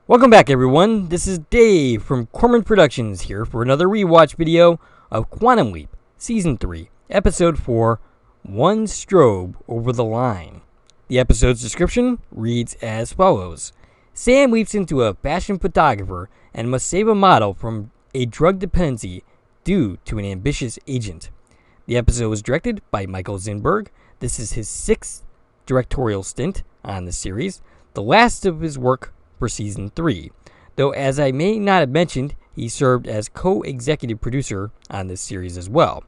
Welcome back, everyone. This is Dave from Corman Productions here for another rewatch video of Quantum Leap, Season 3, Episode 4, One Strobe Over the Line. The episode's description reads as follows. Sam leaps into a fashion photographer and must save a model from a drug dependency due to an ambitious agent. The episode was directed by Michael Zinberg. This is his 6th directorial stint on the series, the last of his work for Season 3, though as I may not have mentioned, he served as co-executive producer on this series as well.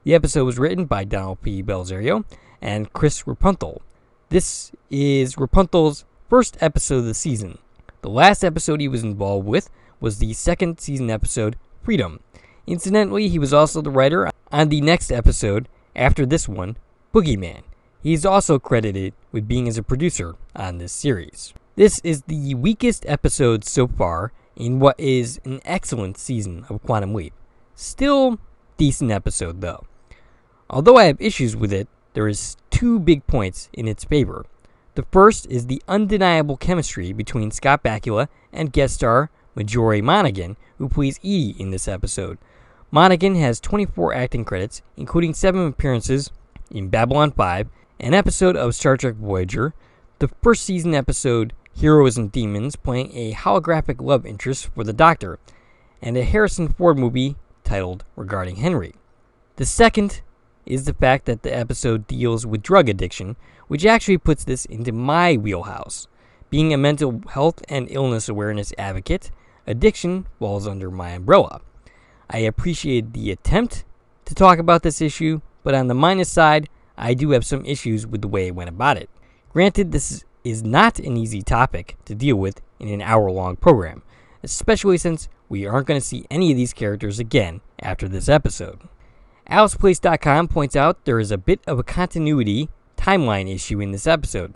The episode was written by Donald P. Belzario and Chris Rapunzel. This is Rapunzel's first episode of the season. The last episode he was involved with was the second season episode, Freedom. Incidentally, he was also the writer on the next episode after this one, Boogeyman. He is also credited with being as a producer on this series. This is the weakest episode so far in what is an excellent season of Quantum Leap. Still decent episode though. Although I have issues with it, there is 2 big points in its favor. The first is the undeniable chemistry between Scott Bakula and guest star Majori Monaghan, who plays Edie in this episode. Monaghan has 24 acting credits, including 7 appearances in Babylon 5, an episode of Star Trek Voyager, the first season episode Heroes and Demons, playing a holographic love interest for the Doctor, and a Harrison Ford movie titled Regarding Henry. The second is the fact that the episode deals with drug addiction, which actually puts this into my wheelhouse. Being a mental health and illness awareness advocate, addiction falls under my umbrella. I appreciate the attempt to talk about this issue, but on the minus side, I do have some issues with the way it went about it. Granted, this is not an easy topic to deal with in an hour-long program, especially since we aren't going to see any of these characters again after this episode. AlicePlace.com points out there is a bit of a continuity timeline issue in this episode.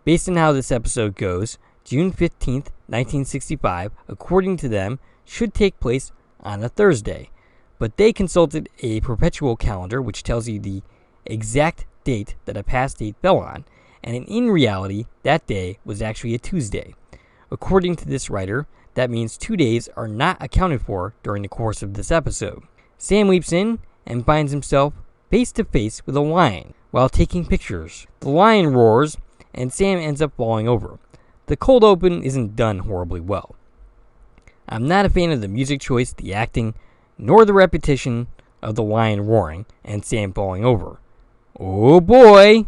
Based on how this episode goes, June 15th, 1965, according to them, should take place on a Thursday. But they consulted a perpetual calendar which tells you the exact date that a past date fell on, and in reality, that day was actually a Tuesday. According to this writer, that means 2 days are not accounted for during the course of this episode. Sam leaps in and finds himself face to face with a lion while taking pictures. The lion roars, and Sam ends up falling over. The cold open isn't done horribly well. I'm not a fan of the music choice, the acting, nor the repetition of the lion roaring and Sam falling over. Oh boy!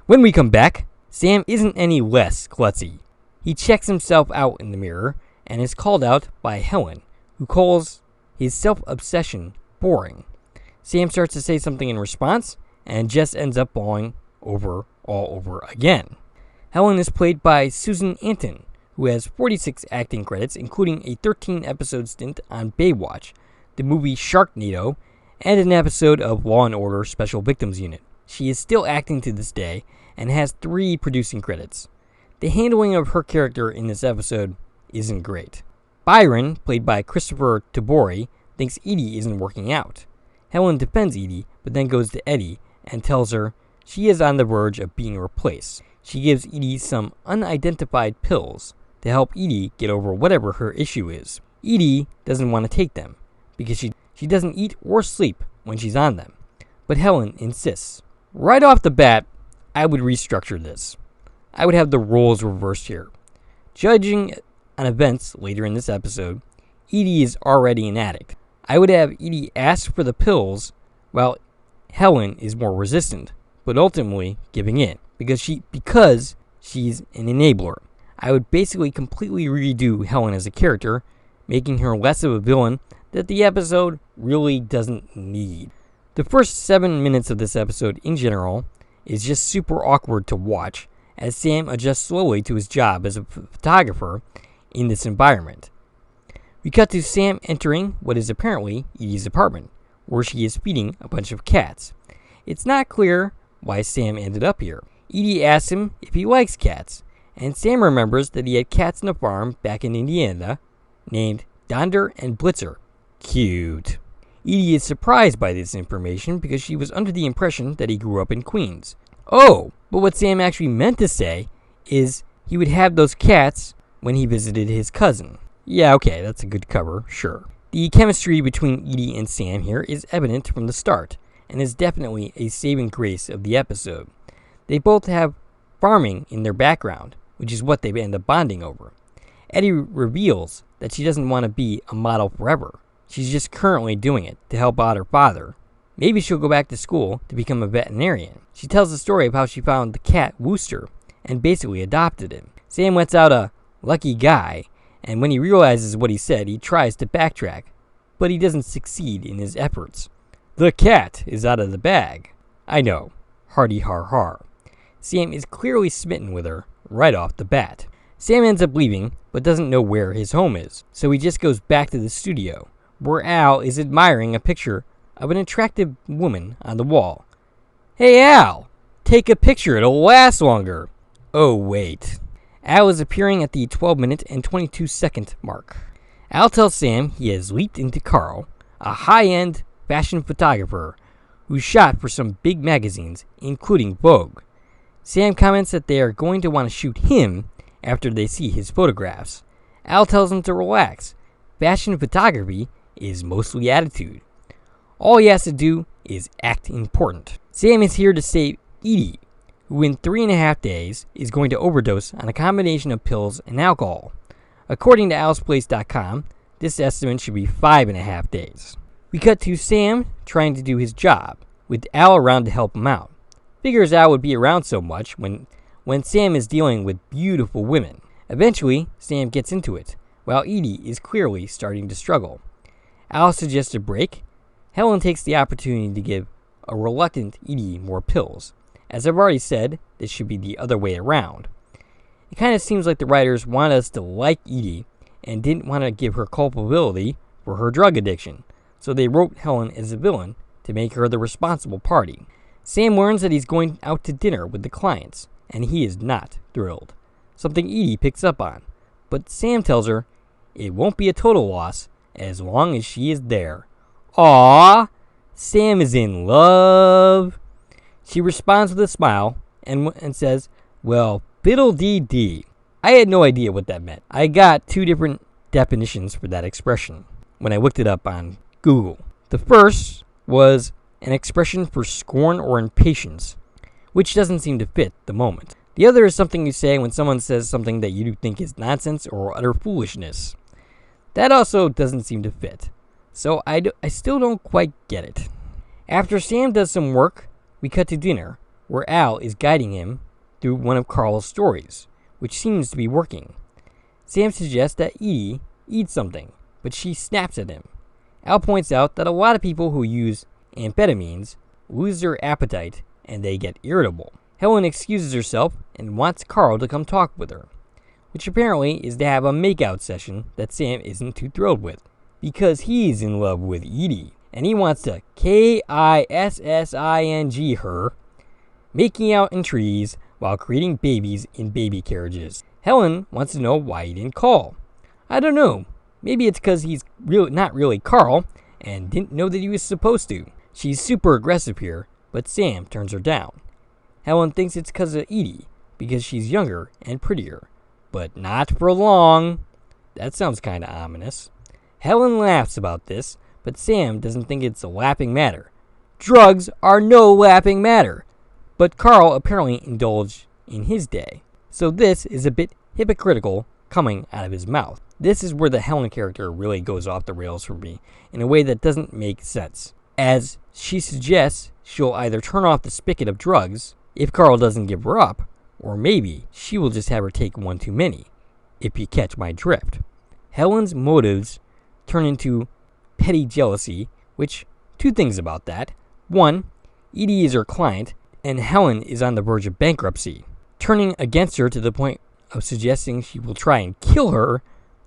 When we come back, Sam isn't any less klutzy. He checks himself out in the mirror and is called out by Helen, who calls his self-obsession boring. Sam starts to say something in response and just ends up falling over all over again. Helen is played by Susan Anton, who has 46 acting credits, including a 13-episode stint on Baywatch, the movie Sharknado, and an episode of Law & Order Special Victims Unit. She is still acting to this day and has 3 producing credits. The handling of her character in this episode isn't great. Byron, played by Christopher Tabori, thinks Edie isn't working out. Helen defends Edie, but then goes to Eddie and tells her she is on the verge of being replaced. She gives Edie some unidentified pills to help Edie get over whatever her issue is. Edie doesn't want to take them because she doesn't eat or sleep when she's on them, but Helen insists. Right off the bat, I would restructure this. I would have the roles reversed here. Judging on events later in this episode, Edie is already an addict. I would have Edie ask for the pills while Helen is more resistant, but ultimately giving in because she's an enabler. I would basically completely redo Helen as a character, making her less of a villain that the episode really doesn't need. The first 7 minutes of this episode in general is just super awkward to watch as Sam adjusts slowly to his job as a photographer in this environment. We cut to Sam entering what is apparently Edie's apartment, where she is feeding a bunch of cats. It's not clear why Sam ended up here. Edie asks him if he likes cats, and Sam remembers that he had cats on a farm back in Indiana named Donder and Blitzer. Cute. Edie is surprised by this information because she was under the impression that he grew up in Queens. Oh, but what Sam actually meant to say is he would have those cats when he visited his cousin. Yeah, okay, that's a good cover, sure. The chemistry between Edie and Sam here is evident from the start, and is definitely a saving grace of the episode. They both have farming in their background, which is what they end up bonding over. Edie reveals that she doesn't want to be a model forever. She's just currently doing it to help out her father. Maybe she'll go back to school to become a veterinarian. She tells the story of how she found the cat Wooster and basically adopted him. Sam lets out a lucky guy, and when he realizes what he said, he tries to backtrack, but he doesn't succeed in his efforts. The cat is out of the bag. I know. Hardy har har. Sam is clearly smitten with her right off the bat. Sam ends up leaving, but doesn't know where his home is, so he just goes back to the studio, where Al is admiring a picture of an attractive woman on the wall. Hey Al, take a picture, it'll last longer. Oh wait. Al is appearing at the 12-minute and 22-second mark. Al tells Sam he has leaped into Carl, a high-end fashion photographer who shot for some big magazines, including Vogue. Sam comments that they are going to want to shoot him after they see his photographs. Al tells him to relax. Fashion photography is mostly attitude. All he has to do is act important. Sam is here to save Edie, who in 3.5 days is going to overdose on a combination of pills and alcohol. According to alsplace.com, this estimate should be 5.5 days. We cut to Sam trying to do his job, with Al around to help him out. Figures Al would be around so much when Sam is dealing with beautiful women. Eventually, Sam gets into it, while Edie is clearly starting to struggle. Al suggests a break. Helen takes the opportunity to give a reluctant Edie more pills. As I've already said, this should be the other way around. It kind of seems like the writers want us to like Edie and didn't want to give her culpability for her drug addiction, so they wrote Helen as a villain to make her the responsible party. Sam learns that he's going out to dinner with the clients, and he is not thrilled, something Edie picks up on. But Sam tells her it won't be a total loss as long as she is there. Aww, Sam is in love. She responds with a smile and says, well, fiddle-dee-dee. I had no idea what that meant. I got 2 different definitions for that expression when I looked it up on Google. The first was an expression for scorn or impatience, which doesn't seem to fit the moment. The other is something you say when someone says something that you think is nonsense or utter foolishness. That also doesn't seem to fit, so I still don't quite get it. After Sam does some work, we cut to dinner, where Al is guiding him through one of Carl's stories, which seems to be working. Sam suggests that Edie eat something, but she snaps at him. Al points out that a lot of people who use amphetamines lose their appetite and they get irritable. Helen excuses herself and wants Carl to come talk with her, which apparently is to have a makeout session that Sam isn't too thrilled with, because he's in love with Edie, and he wants to kissing her, making out in trees while creating babies in baby carriages. Helen wants to know why he didn't call. I don't know. Maybe it's because he's not really Carl and didn't know that he was supposed to. She's super aggressive here, but Sam turns her down. Helen thinks it's because of Edie, because she's younger and prettier. But not for long. That sounds kind of ominous. Helen laughs about this, but Sam doesn't think it's a laughing matter. Drugs are no laughing matter. But Carl apparently indulged in his day. So this is a bit hypocritical coming out of his mouth. This is where the Helen character really goes off the rails for me in a way that doesn't make sense. As she suggests she'll either turn off the spigot of drugs if Carl doesn't give her up, or maybe she will just have her take one too many, if you catch my drift. Helen's motives turn into petty jealousy, which, 2 things about that. 1, Edie is her client, and Helen is on the verge of bankruptcy. Turning against her to the point of suggesting she will try and kill her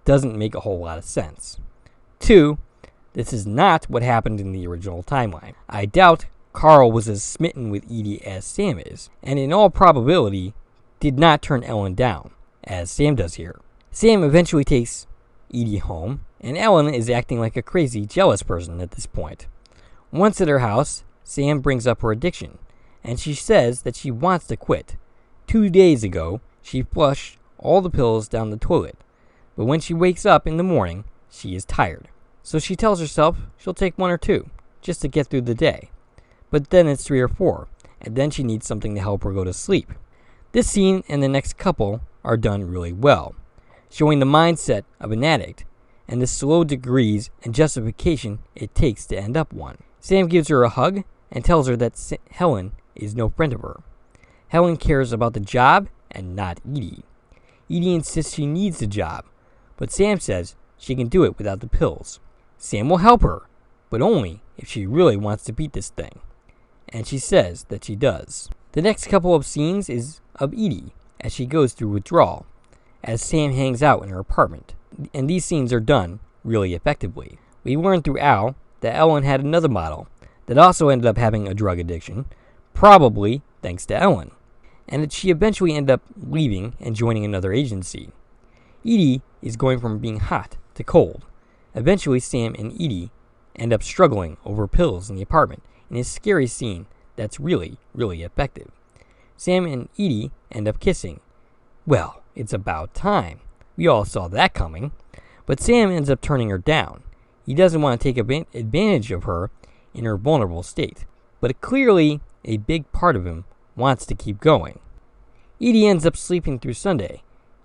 doesn't make a whole lot of sense. 2, this is not what happened in the original timeline. I doubt Carl was as smitten with Edie as Sam is, and in all probability did not turn Ellen down, as Sam does here. Sam eventually takes Edie home, and Ellen is acting like a crazy, jealous person at this point. Once at her house, Sam brings up her addiction, and she says that she wants to quit. 2 days ago, she flushed all the pills down the toilet, But when she wakes up in the morning, she is tired. So she tells herself she'll take 1 or 2, just to get through the day. But then it's 3 or 4, and then she needs something to help her go to sleep. This scene and the next couple are done really well, showing the mindset of an addict and the slow degrees and justification it takes to end up one. Sam gives her a hug and tells her that Helen is no friend of her. Helen cares about the job and not Edie. Edie insists she needs the job, but Sam says she can do it without the pills. Sam will help her, but only if she really wants to beat this thing. And she says that she does. The next couple of scenes is of Edie as she goes through withdrawal, as Sam hangs out in her apartment. And these scenes are done really effectively. We learn through Al that Ellen had another model that also ended up having a drug addiction, probably thanks to Ellen, and that she eventually ended up leaving and joining another agency. Edie is going from being hot to cold. Eventually, Sam and Edie end up struggling over pills in the apartment in a scary scene that's really, really effective. Sam and Edie end up kissing. Well, it's about time. We all saw that coming. But Sam ends up turning her down. He doesn't want to take advantage of her in her vulnerable state. But clearly, a big part of him wants to keep going. Edie ends up sleeping through Sunday,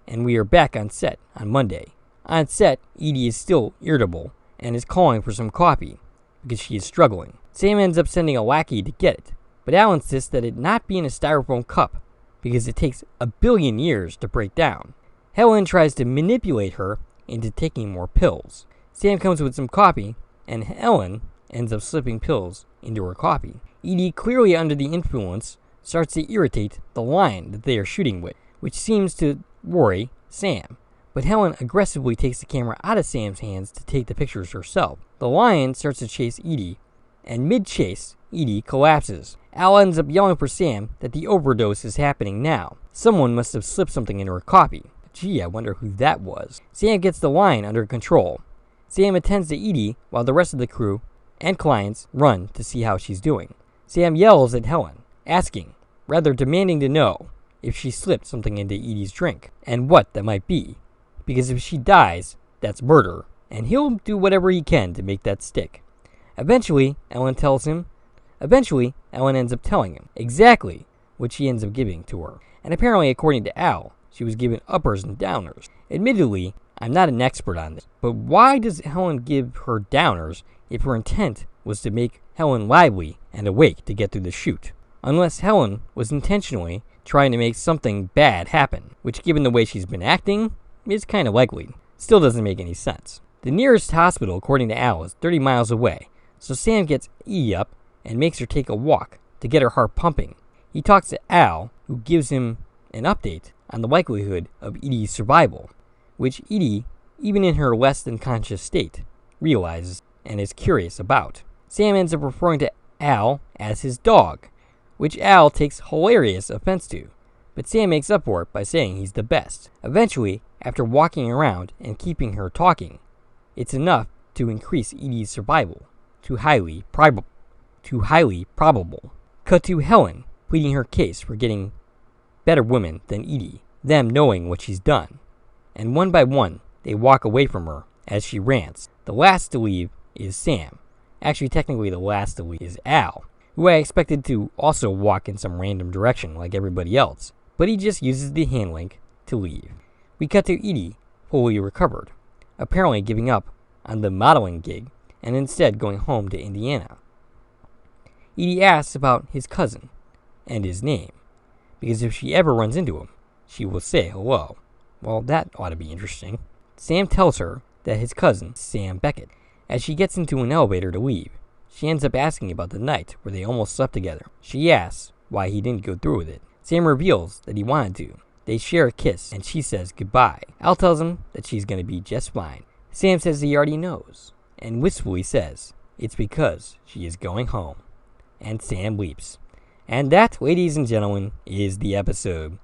and we are back on set on Monday. On set, Edie is still irritable and is calling for some coffee because she is struggling. Sam ends up sending a lackey to get it, but Al insists that it not be in a styrofoam cup because it takes 1 billion years to break down. Helen tries to manipulate her into taking more pills. Sam comes with some coffee, and Helen ends up slipping pills into her coffee. Edie, clearly under the influence, starts to irritate the lion that they are shooting with, which seems to worry Sam. But Helen aggressively takes the camera out of Sam's hands to take the pictures herself. The lion starts to chase Edie, and mid-chase, Edie collapses. Al ends up yelling for Sam that the overdose is happening now. Someone must have slipped something into her coffee. Gee, I wonder who that was. Sam gets the lion under control. Sam attends to Edie while the rest of the crew and clients run to see how she's doing. Sam yells at Helen, asking, rather demanding to know, if she slipped something into Edie's drink, and what that might be. Because if she dies, that's murder, and he'll do whatever he can to make that stick. Eventually, Ellen ends up telling him exactly what she ends up giving to her. And apparently, according to Al, she was given uppers and downers. Admittedly, I'm not an expert on this, but why does Helen give her downers if her intent was to make Helen lively and awake to get through the shoot? Unless Helen was intentionally trying to make something bad happen, which given the way she's been acting, is kind of likely. Still doesn't make any sense. The nearest hospital, according to Al, is 30 miles away, so Sam gets Edie up and makes her take a walk to get her heart pumping. He talks to Al, who gives him an update on the likelihood of Edie's survival, which Edie, even in her less than conscious state, realizes and is curious about. Sam ends up referring to Al as his dog, which Al takes hilarious offense to, but Sam makes up for it by saying he's the best. Eventually, after walking around and keeping her talking, it's enough to increase Edie's survival to highly probable. Cut to Helen pleading her case for getting better women than Edie, them knowing what she's done. And one by one, they walk away from her as she rants. The last to leave is Sam. Actually, technically, the last to leave is Al, who I expected to also walk in some random direction like everybody else, but he just uses the hand link to leave. We cut to Edie, fully recovered, apparently giving up on the modeling gig and instead going home to Indiana. Edie asks about his cousin and his name, because if she ever runs into him, she will say hello. Well, that ought to be interesting. Sam tells her that his cousin, Sam Beckett. As she gets into an elevator to leave, she ends up asking about the night where they almost slept together. She asks why he didn't go through with it. Sam reveals that he wanted to. They share a kiss, and she says goodbye. Al tells him that she's going to be just fine. Sam says he already knows, and wistfully says it's because she is going home. And Sam weeps. And that, ladies and gentlemen, is the episode.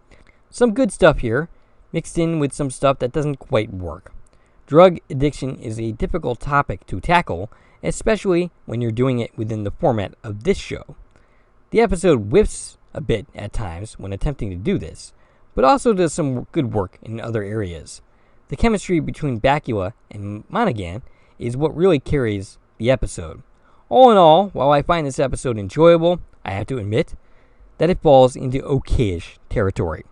Some good stuff here, mixed in with some stuff that doesn't quite work. Drug addiction is a difficult topic to tackle, especially when you're doing it within the format of this show. The episode whiffs a bit at times when attempting to do this, but also does some good work in other areas. The chemistry between Bakula and Monaghan is what really carries the episode. All in all, while I find this episode enjoyable, I have to admit that it falls into okayish territory.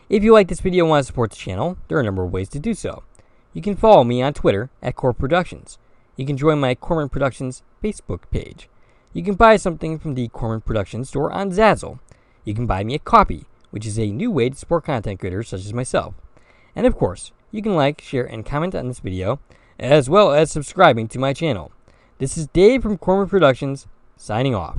If you like this video and want to support the channel, there are a number of ways to do so. You can follow me on Twitter at Core Productions. You can join my Corman Productions Facebook page. You can buy something from the Corman Productions store on Zazzle. You can buy me a copy, which is a new way to support content creators such as myself. And of course, you can like, share, and comment on this video, as well as subscribing to my channel. This is Dave from Corman Productions, signing off.